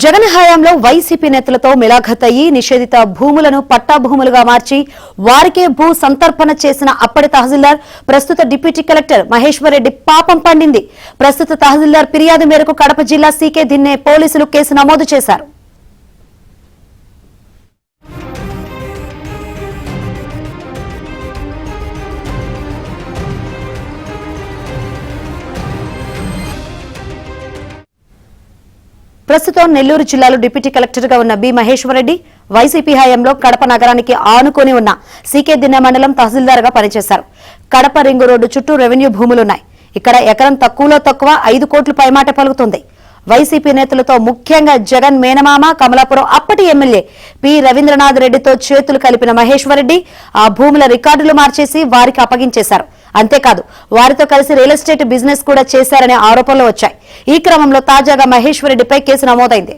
జగన్ హయాంలో వైసీపీ నేతలతో మిలాఖతయ్యి నిషేధిత భూములను పట్టా భూములుగా మార్చి వారికే భూ సంతర్పణ చేసిన అప్పటి తహసీల్దార్ ప్రస్తుత డిప్యూటీ కలెక్టర్ మహేశ్వర్ రెడ్డి పాపం పండింది. ప్రస్తుత తహసీల్దార్ ఫిర్యాదు మేరకు కడప జిల్లా సీకే దిన్నే పోలీసులు కేసు నమోదు చేశారు. ప్రస్తుతం నెల్లూరు జిల్లాలో డిప్యూటీ కలెక్టర్ గా ఉన్న బి మహేశ్వర్ రెడ్డి వైసీపీ హయాంలో కడప నగరానికి ఆనుకొని ఉన్న సీకే దిన్నె మండలం తహసీల్దార్ గా పనిచేశారు. కడప రింగు రోడ్డు చుట్టూ రెవెన్యూ భూములున్నాయి. ఇక్కడ ఎకరం తక్కువలో తక్కువ 5 కోట్లు పైమాట పలుకుతుంది. వైసీపీ నేతలతో ముఖ్యంగా జగన్ మేనమామ కమలాపురం అప్పటి ఎమ్మెల్యే పి రవీంద్రనాథ్ రెడ్డితో చేతులు కలిపిన మహేశ్వర్ రెడ్డి ఆ భూముల రికార్డులు మార్చేసి వారికి అప్పగించేశారు. అంతేకాదు వారితో కలిసి రియల్ ఎస్టేట్ బిజినెస్ కూడా చేశారనే ఆరోపణలు వచ్చాయి. ఈ క్రమంలో తాజాగా మహేశ్వర్ రెడ్డిపై కేసు నమోదైంది.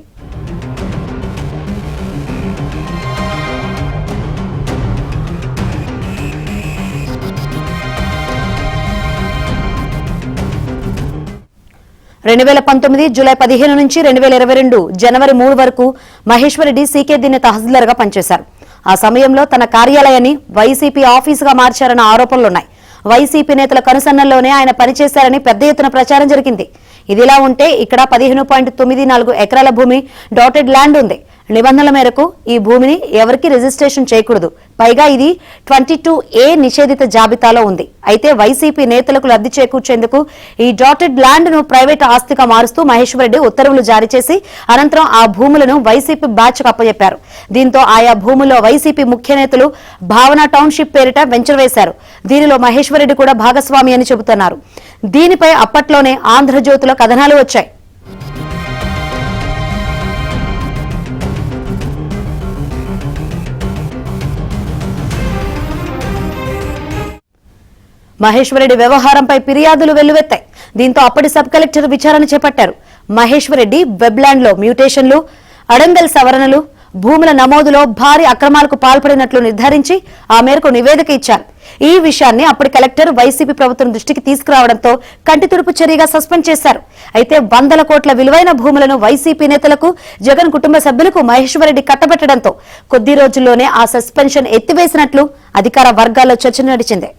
జూలై 15 నుంచి 2022 జనవరి 3 వరకు మహేశ్వర్ రెడ్డి సీకే దిన్నె తహసీల్దార్ గా పనిచేశారు. ఆ సమయంలో తన కార్యాలయాన్ని వైసీపీ ఆఫీసుగా మార్చారన్న ఆరోపణలున్నాయి. వైసీపీ నేతల కనుసన్నల్లోనే ఆయన పనిచేశారని పెద్ద ఎత్తున ప్రచారం జరిగింది. ఇదిలా ఉంటే ఇక్కడ 15.94 ఎకరాల భూమి డాటెడ్ ల్యాండ్ ఉంది. నిబంధనల మేరకు ఈ భూమిని ఎవరికి రిజిస్ట్రేషన్ చేయకూడదు. పైగా ఇది 22A నిషేధిత జాబితాలో ఉంది. అయితే వైసీపీ నేతలకు లబ్ధి చేకూర్చేందుకు ఈ డాటెడ్ ల్యాండ్ ను ప్రైవేట్ ఆస్తిగా మారుస్తూ మహేశ్వర్ రెడ్డి ఉత్తర్వులు జారీ చేసి అనంతరం ఆ భూములను వైసీపీ బ్యాచ్ కు అప్పచెప్పారు. దీంతో ఆయా భూముల్లో వైసీపీ ముఖ్య నేతలు భావన టౌన్షిప్ పేరిట వెంచర్ వేశారు. దీనిలో మహేశ్వర్ రెడ్డి కూడా భాగస్వామి అని చెబుతున్నారు. దీనిపై అప్పట్లోనే ఆంధ్రజ్యోతిలో కథనాలు వచ్చాయి. మహేశ్వర్ రెడ్డి వ్యవహారంపై ఫిర్యాదులు వెల్లువెత్తాయి. దీంతో అప్పటి సబ్ కలెక్టర్ విచారణ చేపట్టారు. మహేశ్వర్ రెడ్డి వెబ్లాండ్ లో మ్యూటేషన్లు, అడంగల్ సవరణలు, భూముల నమోదులో భారీ అక్రమాలకు పాల్పడినట్లు నిర్ధారించి ఆ మేరకు నివేదిక ఇచ్చారు. ఈ విషయాన్ని అప్పటి కలెక్టర్ వైసీపీ ప్రభుత్వం దృష్టికి తీసుకురావడంతో కంటి తుడుపు చర్యగా సస్పెండ్ చేశారు. అయితే 100 కోట్ల విలువైన భూములను వైసీపీ నేతలకు, జగన్ కుటుంబ సభ్యులకు మహేశ్వర్ రెడ్డి కట్టబెట్టడంతో కొద్ది రోజుల్లోనే ఆ సస్పెన్షన్ ఎత్తివేసినట్లు అధికార వర్గాల్లో చర్చ నడిచింది.